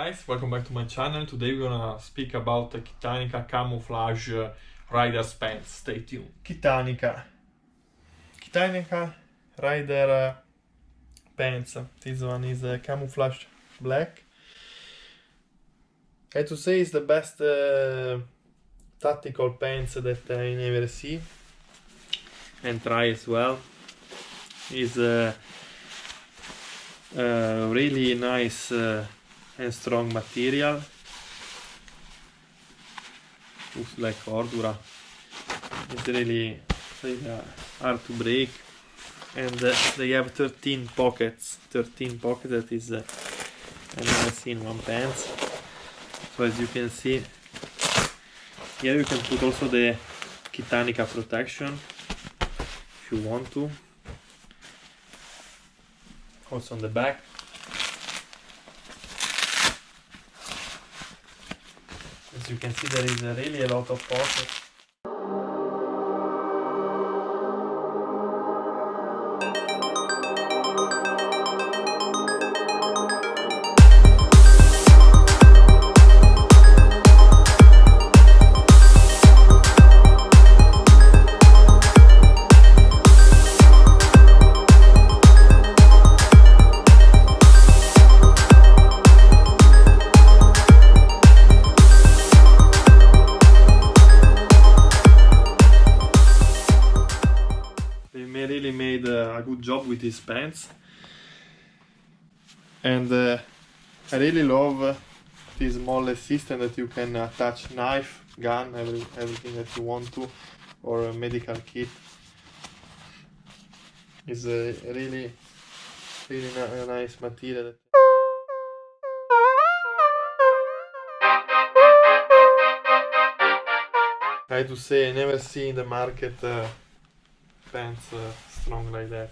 guys, welcome back to my channel. Today we're gonna speak about the Kitanica camouflage rider's pants. Stay tuned. Kitanica rider pants. This one is camouflage black. I have to say it's the best tactical pants that I never see and try as well. It's really nice and strong material. Looks like Ordura. It's really hard to break, and they have 13 pockets. 13 pockets, that is I've never seen one pants. So as you can see, here you can put also the Kitanica protection if you want to. Also on the back. As you can see, there is really a lot of pockets. Really made a good job with these pants, and I really love this small system that you can attach knife, gun, everything that you want to, or a medical kit. It's a really nice material. I have to say, I never see in the market pants strong like that.